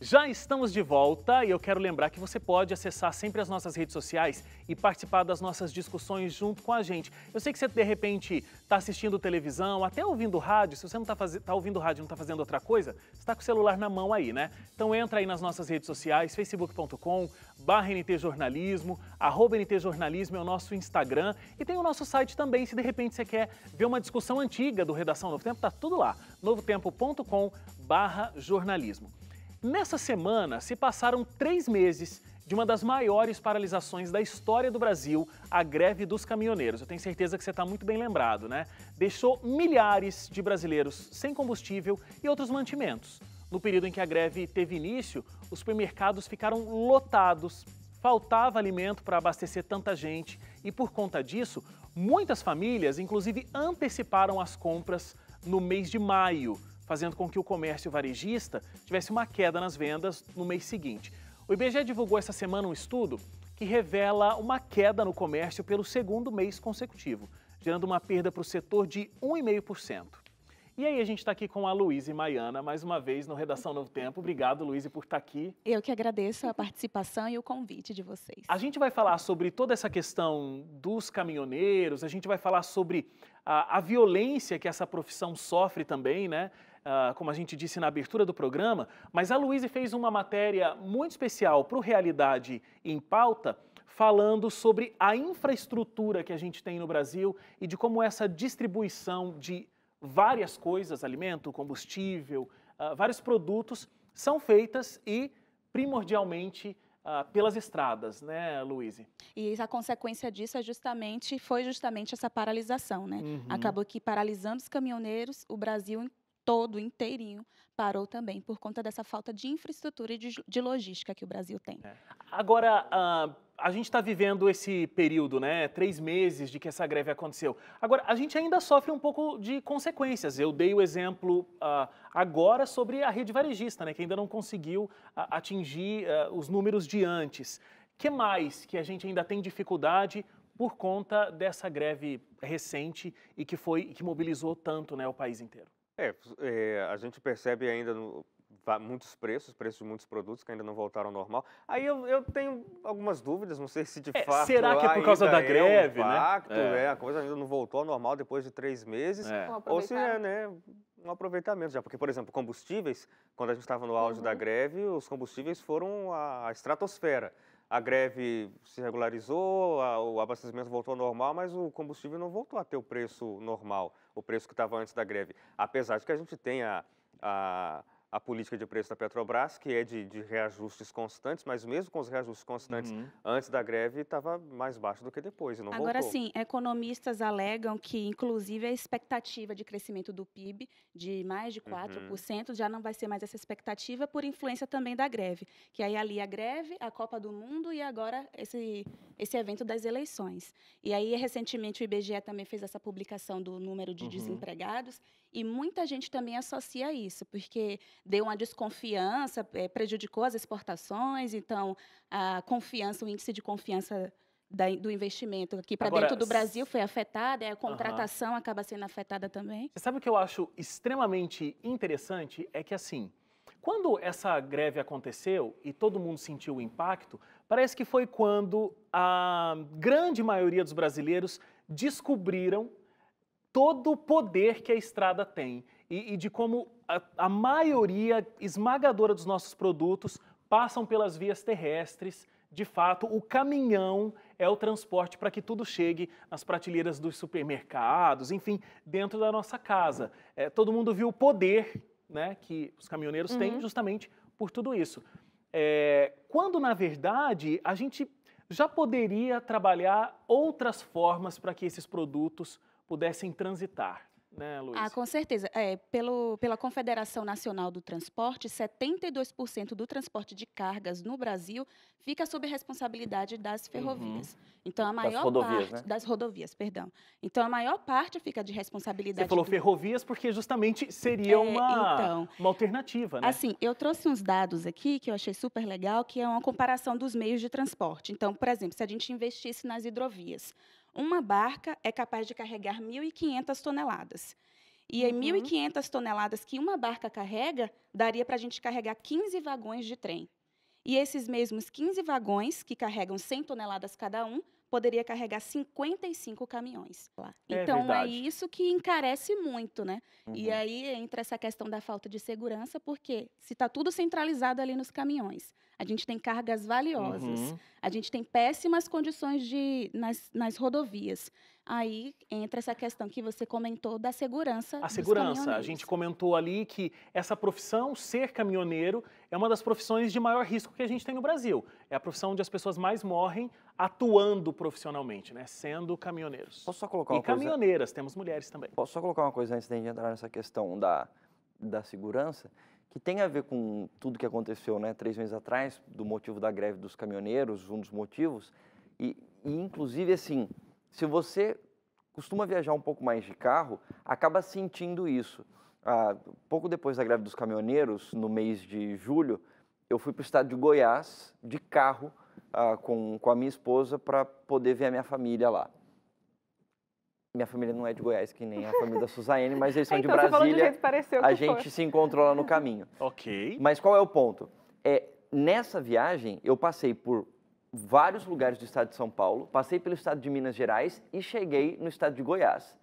Já estamos de volta e eu quero lembrar que você pode acessar sempre as nossas redes sociais e participar das nossas discussões junto com a gente. Eu sei que você, de repente, está assistindo televisão, até ouvindo rádio. Se você não está ouvindo rádio e não está fazendo outra coisa, você está com o celular na mão aí, né? Então entra aí nas nossas redes sociais, facebook.com/ntjornalismo, @ntjornalismo é o nosso Instagram. E tem o nosso site também, se de repente você quer ver uma discussão antiga do Redação Novo Tempo, está tudo lá, novotempo.com/jornalismo. Nessa semana, se passaram 3 meses de uma das maiores paralisações da história do Brasil, a greve dos caminhoneiros. Eu tenho certeza que você está muito bem lembrado, né? Deixou milhares de brasileiros sem combustível e outros mantimentos. No período em que a greve teve início, os supermercados ficaram lotados, faltava alimento para abastecer tanta gente e, por conta disso, muitas famílias, inclusive, anteciparam as compras no mês de maio, fazendo com que o comércio varejista tivesse uma queda nas vendas no mês seguinte. O IBGE divulgou essa semana um estudo que revela uma queda no comércio pelo segundo mês consecutivo, gerando uma perda para o setor de 1,5%. E aí a gente está aqui com a Luíse Maiana, mais uma vez no Redação Novo Tempo. Obrigado, Luíse, por estar aqui. Eu que agradeço a participação e o convite de vocês. A gente vai falar sobre toda essa questão dos caminhoneiros, a gente vai falar sobre a violência que essa profissão sofre também, né? Como a gente disse na abertura do programa, mas a Luíse fez uma matéria muito especial para o Realidade em Pauta, falando sobre a infraestrutura que a gente tem no Brasil e de como essa distribuição de várias coisas, alimento, combustível, vários produtos, são feitas e primordialmente pelas estradas, né, Luíse? E a consequência disso foi justamente essa paralisação, né? Uhum. Acabou que paralisando os caminhoneiros, o Brasil todo inteirinho parou também por conta dessa falta de infraestrutura e de logística que o Brasil tem. Agora, a gente está vivendo esse período, né, 3 meses de que essa greve aconteceu. Agora, a gente ainda sofre um pouco de consequências. Eu dei o exemplo agora sobre a rede varejista, né, que ainda não conseguiu atingir os números de antes. O que mais que a gente ainda tem dificuldade por conta dessa greve recente e que mobilizou tanto, né, o país inteiro? A gente percebe ainda muitos preços de muitos produtos que ainda não voltaram ao normal. Aí eu tenho algumas dúvidas, não sei se de fato será que é por causa da greve, um impacto, né? A coisa ainda não voltou ao normal depois de 3 meses, ou se é, né, um aproveitamento já. Porque, por exemplo, combustíveis, quando a gente estava no auge da greve, os combustíveis foram a estratosfera. A greve se regularizou, o abastecimento voltou ao normal, mas o combustível não voltou a ter o preço normal, o preço que estava antes da greve. Apesar de que a gente tenha a política de preço da Petrobras, que é de reajustes constantes, mas mesmo com os reajustes constantes antes da greve, estava mais baixo do que depois, e não Agora voltou. sim, economistas alegam que, inclusive, a expectativa de crescimento do PIB de mais de 4% já não vai ser mais essa expectativa por influência também da greve, que aí ali a greve, a Copa do Mundo e agora esse evento das eleições. E aí, recentemente, o IBGE também fez essa publicação do número de desempregados e muita gente também associa isso, porque deu uma desconfiança, prejudicou as exportações, então o índice de confiança do investimento aqui para dentro do Brasil foi afetada, a contratação acaba sendo afetada também. Você sabe o que eu acho extremamente interessante? É que, assim, quando essa greve aconteceu e todo mundo sentiu o impacto, parece que foi quando a grande maioria dos brasileiros descobriram todo o poder que a estrada tem e de como a maioria esmagadora dos nossos produtos passam pelas vias terrestres. De fato, o caminhão é o transporte para que tudo chegue nas prateleiras dos supermercados, enfim, dentro da nossa casa. Todo mundo viu o poder, né, que os caminhoneiros têm justamente por tudo isso. Quando, na verdade, a gente já poderia trabalhar outras formas para que esses produtos pudessem transitar, né, Luíse? Com certeza. Pela Confederação Nacional do Transporte, 72% do transporte de cargas no Brasil fica sob a responsabilidade das ferrovias. Então, a maior rodovias, parte... né? Das rodovias, perdão. Então, a maior parte fica de responsabilidade... Você falou ferrovias porque justamente seria uma alternativa, né? Assim, eu trouxe uns dados aqui que eu achei super legal, que é uma comparação dos meios de transporte. Então, por exemplo, se a gente investisse nas hidrovias, uma barca é capaz de carregar 1.500 toneladas. E aí 1.500 toneladas que uma barca carrega, daria para a gente carregar 15 vagões de trem. E esses mesmos 15 vagões, que carregam 100 toneladas cada um, poderia carregar 55 caminhões. Então, é isso que encarece muito, né? E aí entra essa questão da falta de segurança, porque se está tudo centralizado ali nos caminhões, a gente tem cargas valiosas, a gente tem péssimas condições nas rodovias. Aí entra essa questão que você comentou da segurança dos caminhoneiros. A gente comentou ali que essa profissão, ser caminhoneiro, é uma das profissões de maior risco que a gente tem no Brasil. É a profissão onde as pessoas mais morrem atuando profissionalmente, né? Sendo caminhoneiros. Posso só colocar uma coisa? E caminhoneiras, temos mulheres também. Posso só colocar uma coisa antes de a gente entrar nessa questão da segurança, que tem a ver com tudo que aconteceu, né, 3 meses atrás, do motivo da greve dos caminhoneiros, um dos motivos, e inclusive, assim, se você costuma viajar um pouco mais de carro, acaba sentindo isso. Pouco depois da greve dos caminhoneiros, no mês de julho, eu fui para o estado de Goiás, de carro, com a minha esposa, para poder ver a minha família lá. Minha família não é de Goiás, que nem a família da Suzaine, mas eles são então, de Brasília. Você falou de jeito pareceu a gente se encontrou lá no caminho. Ok. Mas qual é o ponto? Nessa viagem, eu passei por vários lugares do estado de São Paulo, passei pelo estado de Minas Gerais e cheguei no estado de Goiás.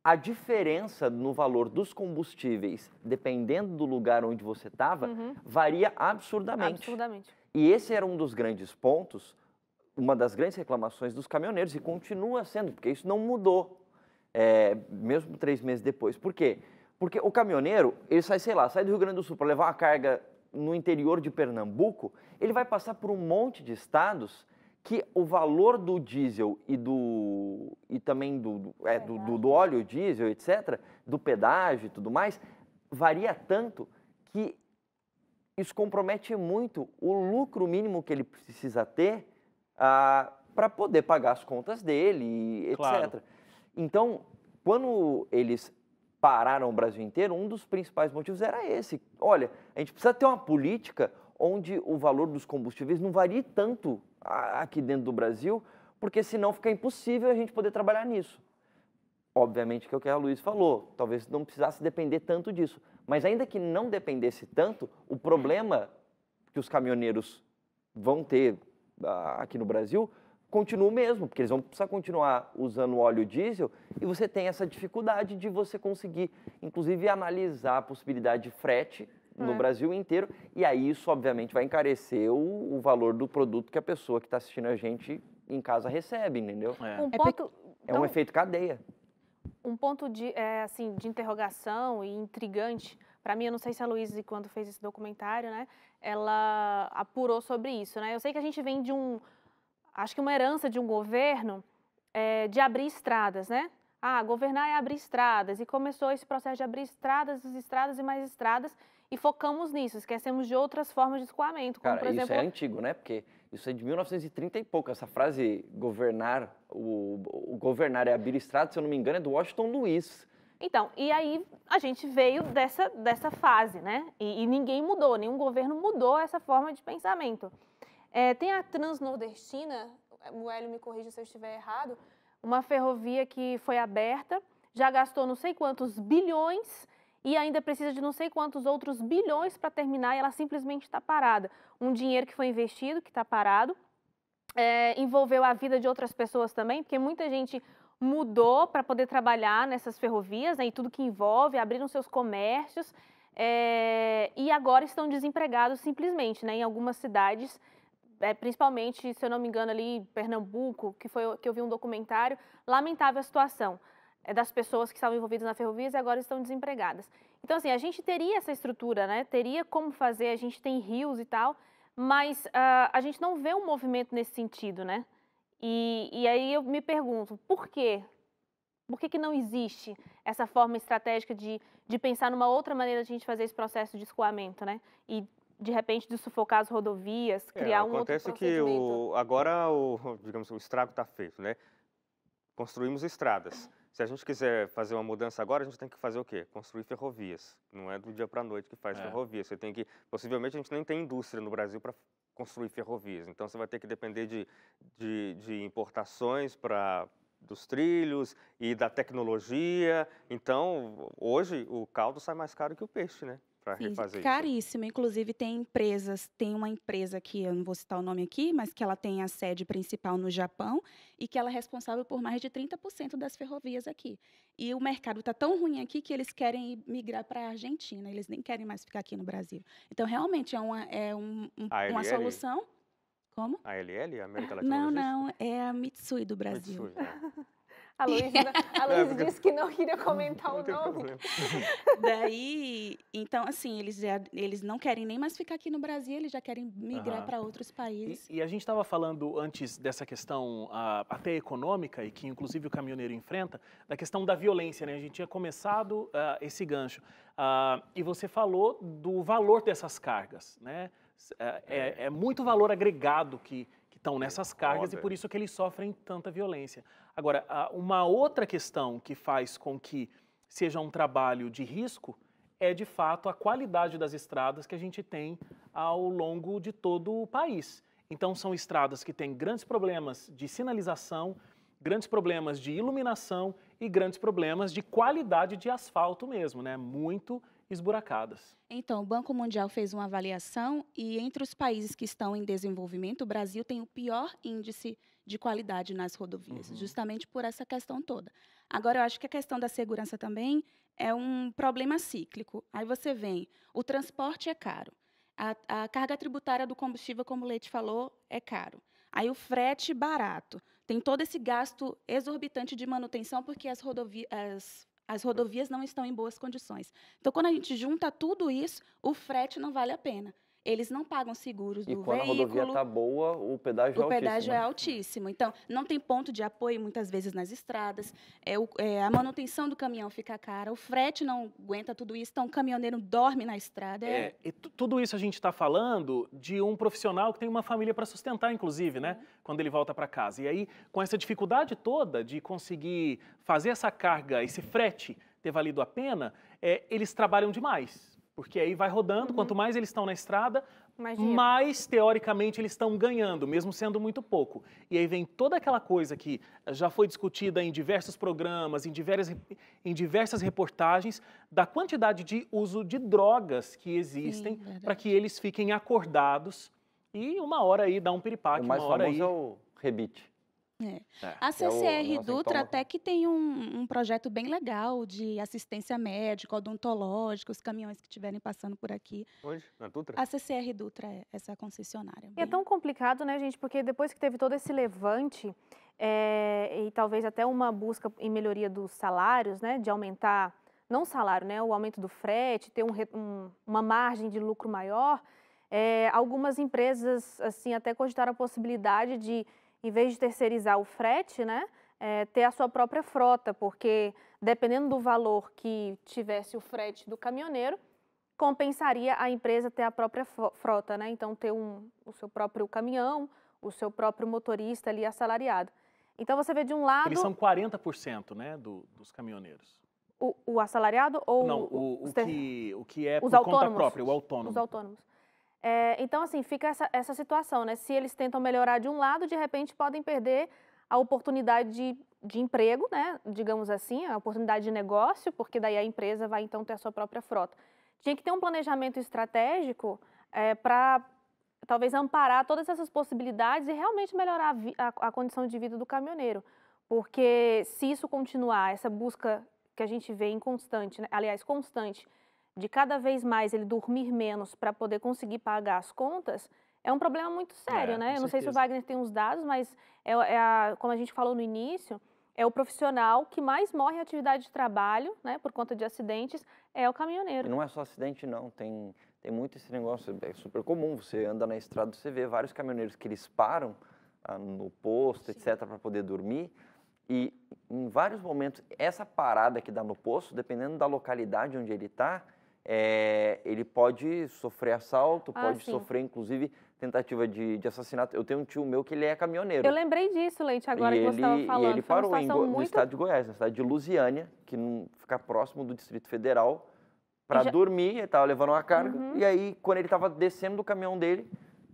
A diferença no valor dos combustíveis, dependendo do lugar onde você estava, varia absurdamente. Absurdamente. E esse era um dos grandes pontos, uma das grandes reclamações dos caminhoneiros, e continua sendo, porque isso não mudou, mesmo 3 meses depois. Por quê? Porque o caminhoneiro, ele sai do Rio Grande do Sul para levar uma carga no interior de Pernambuco, ele vai passar por um monte de estados que o valor do diesel e também do óleo diesel, etc., do pedágio e tudo mais, varia tanto que isso compromete muito o lucro mínimo que ele precisa ter para poder pagar as contas dele, etc. Claro. Então, quando eles pararam o Brasil inteiro, um dos principais motivos era esse. Olha, a gente precisa ter uma política onde o valor dos combustíveis não varie tanto aqui dentro do Brasil, porque senão fica impossível a gente poder trabalhar nisso. Obviamente que é o que a Luiz falou, talvez não precisasse depender tanto disso. Mas ainda que não dependesse tanto, o problema que os caminhoneiros vão ter aqui no Brasil continua o mesmo, porque eles vão precisar continuar usando óleo diesel e você tem essa dificuldade de você conseguir, inclusive, analisar a possibilidade de frete no Brasil inteiro, e aí isso, obviamente, vai encarecer o valor do produto que a pessoa que está assistindo a gente em casa recebe, entendeu? É um efeito cadeia. Um ponto de interrogação e intrigante, para mim, eu não sei se a Luísa, quando fez esse documentário, né, ela apurou sobre isso, né? Eu sei que a gente vem de acho que uma herança de um governo de abrir estradas, né? Governar é abrir estradas, e começou esse processo de abrir estradas e mais estradas, e focamos nisso, esquecemos de outras formas de escoamento. Como, por exemplo, isso é antigo, né? Porque isso é de 1930 e pouco. Essa frase, governar, o governar é abrir estradas, se eu não me engano, é do Washington Luiz. Então, e aí a gente veio dessa fase, né? E ninguém mudou, nenhum governo mudou essa forma de pensamento. Tem a Transnordestina, o Hélio me corrija se eu estiver errado, uma ferrovia que foi aberta, já gastou não sei quantos bilhões e ainda precisa de não sei quantos outros bilhões para terminar, e ela simplesmente está parada. Um dinheiro que foi investido, que está parado, envolveu a vida de outras pessoas também, porque muita gente mudou para poder trabalhar nessas ferrovias, né, e tudo que envolve, abriram seus comércios, e agora estão desempregados simplesmente, né, em algumas cidades, principalmente, se eu não me engano, ali em Pernambuco, que eu vi um documentário, lamentável a situação das pessoas que estavam envolvidas na ferrovia e agora estão desempregadas. Então, assim, a gente teria essa estrutura, né? Teria como fazer, a gente tem rios e tal, mas a gente não vê um movimento nesse sentido, né? E aí eu me pergunto, por quê? Por que não existe essa forma estratégica de pensar numa outra maneira de a gente fazer esse processo de escoamento, né? E, de repente, de sufocar as rodovias, criar um outro procedimento. Acontece que agora o estrago está feito, né? Construímos estradas. Se a gente quiser fazer uma mudança agora, a gente tem que fazer o quê? Construir ferrovias. Não é do dia para a noite que faz ferrovia. Você tem que, possivelmente, a gente nem tem indústria no Brasil para construir ferrovias. Então, você vai ter que depender de importações para dos trilhos e da tecnologia. Então, hoje, o caldo sai mais caro que o peixe, né? Para refazer isso. Caríssimo. Inclusive, tem uma empresa que eu não vou citar o nome aqui, mas que ela tem a sede principal no Japão e que ela é responsável por mais de 30% das ferrovias aqui. E o mercado está tão ruim aqui que eles querem migrar para a Argentina, eles nem querem mais ficar aqui no Brasil. Então, realmente, uma solução. Como? A ALL, a América Latina? Não, é a Mitsui do Brasil. Mitsui, A Luísa disse que não queria comentar o nome. Daí, então, assim, eles não querem nem mais ficar aqui no Brasil, eles já querem migrar para outros países. E a gente estava falando antes dessa questão até econômica, e que inclusive o caminhoneiro enfrenta, da questão da violência, né? A gente tinha começado esse gancho. E você falou do valor dessas cargas, né? É muito valor agregado que estão nessas cargas e por isso que eles sofrem tanta violência. Agora, uma outra questão que faz com que seja um trabalho de risco é, de fato, a qualidade das estradas que a gente tem ao longo de todo o país. Então, são estradas que têm grandes problemas de sinalização, grandes problemas de iluminação e grandes problemas de qualidade de asfalto mesmo, né? Muito esburacadas. Então, o Banco Mundial fez uma avaliação e entre os países que estão em desenvolvimento, o Brasil tem o pior índice de qualidade nas rodovias, justamente por essa questão toda. Agora, eu acho que a questão da segurança também é um problema cíclico. Aí você vem, o transporte é caro, a carga tributária do combustível, como o Leite falou, é caro. Aí o frete barato, tem todo esse gasto exorbitante de manutenção porque as rodovias não estão em boas condições. Então, quando a gente junta tudo isso, o frete não vale a pena. Eles não pagam seguros do veículo. E quando a rodovia está boa, o pedágio é altíssimo. O pedágio é altíssimo. Então, não tem ponto de apoio, muitas vezes, nas estradas. A manutenção do caminhão fica cara. O frete não aguenta tudo isso. Então, o caminhoneiro dorme na estrada. E tudo isso a gente está falando de um profissional que tem uma família para sustentar, inclusive, né? Quando ele volta para casa. E aí, com essa dificuldade toda de conseguir fazer essa carga, esse frete ter valido a pena, eles trabalham demais. Porque aí vai rodando, quanto mais eles estão na estrada, mais, teoricamente, eles estão ganhando, mesmo sendo muito pouco. E aí vem toda aquela coisa que já foi discutida em diversos programas, em diversas reportagens, da quantidade de uso de drogas que existem para que eles fiquem acordados e uma hora aí dá um piripaque, uma hora aí... O mais famoso é o rebite. A CCR Dutra até que tem um projeto bem legal de assistência médica, odontológica, os caminhões que estiverem passando por aqui. Onde? Na Dutra? A CCR Dutra é essa concessionária. É tão complicado, né, gente? Porque depois que teve todo esse levante e talvez até uma busca em melhoria dos salários, né, de aumentar, não o salário, né, o aumento do frete, ter uma margem de lucro maior, algumas empresas assim até cogitaram a possibilidade de, em vez de terceirizar o frete, né, ter a sua própria frota, porque dependendo do valor que tivesse o frete do caminhoneiro, compensaria a empresa ter a própria frota, né? Então, ter o seu próprio caminhão, o seu próprio motorista ali assalariado. Então, você vê de um lado... Eles são 40%, né, dos caminhoneiros. O assalariado ou... Não, o que é por conta própria, o autônomo. Os autônomos. Então, assim, fica essa situação, né? Se eles tentam melhorar de um lado, de repente podem perder a oportunidade de emprego, né? Digamos assim, a oportunidade de negócio, porque daí a empresa vai, então, ter a sua própria frota. Tinha que ter um planejamento estratégico para, talvez, amparar todas essas possibilidades e realmente melhorar a condição de vida do caminhoneiro. Porque se isso continuar, essa busca que a gente vê inconstante, né? Aliás, constante, de cada vez mais ele dormir menos para poder conseguir pagar as contas, é um problema muito sério, né? Eu não sei se o Wagner tem os dados, mas como a gente falou no início, é o profissional que mais morre em atividade de trabalho, né, por conta de acidentes, é o caminhoneiro. E não é só acidente, não. Tem muito esse negócio, é super comum. Você anda na estrada, você vê vários caminhoneiros que eles param no posto, etc., para poder dormir. E em vários momentos, essa parada que dá no posto, dependendo da localidade onde ele está, ele pode sofrer assalto, pode sofrer, inclusive, tentativa de assassinato. Eu tenho um tio meu que ele é caminhoneiro. Eu lembrei disso, Leite, agora que você estava falando. E ele parou no estado de Goiás, na cidade de Lusiânia, que não fica próximo do Distrito Federal, para dormir. Ele estava levando uma carga. E aí, quando ele estava descendo do caminhão dele,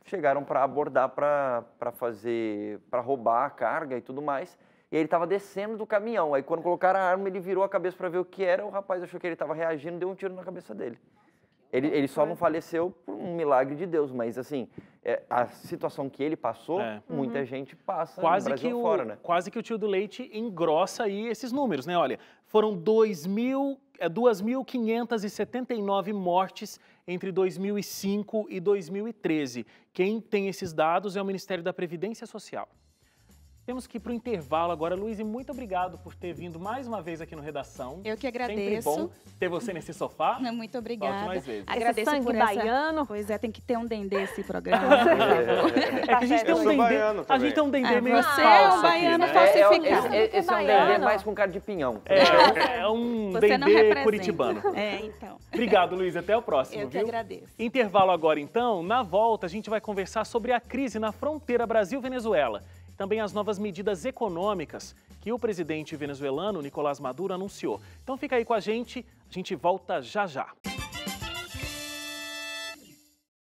chegaram para abordar, para roubar a carga e tudo mais. e aí ele estava descendo do caminhão. Aí quando colocaram a arma, ele virou a cabeça para ver o que era, o rapaz achou que ele estava reagindo e deu um tiro na cabeça dele. Ele só não faleceu por um milagre de Deus, mas assim, a situação que ele passou, muita gente passa quase no Brasil fora, né? Quase que o tio do Leite engrossa aí esses números, né? Olha, foram 2.579 mortes entre 2005 e 2013. Quem tem esses dados é o Ministério da Previdência Social. Temos que ir para o intervalo agora. Luiz, muito obrigado por ter vindo mais uma vez aqui no Redação. Eu que agradeço. Sempre bom ter você nesse sofá. Muito obrigada. Volte mais vezes. Agradeço sangue por baiano. Pois é, tem que ter um dendê esse programa. É que a gente tem um dendê. A gente tem um dendê meio você falso é um baiano aqui, né? falsificado. Esse é um dendê mais com cara de pinhão. É um dendê curitibano. Então. Obrigado, Luiz. Até o próximo, Eu que agradeço. Intervalo agora, então. Na volta, a gente vai conversar sobre a crise na fronteira Brasil-Venezuela. Também as novas medidas econômicas que o presidente venezuelano, Nicolás Maduro, anunciou. Então fica aí com a gente volta já já.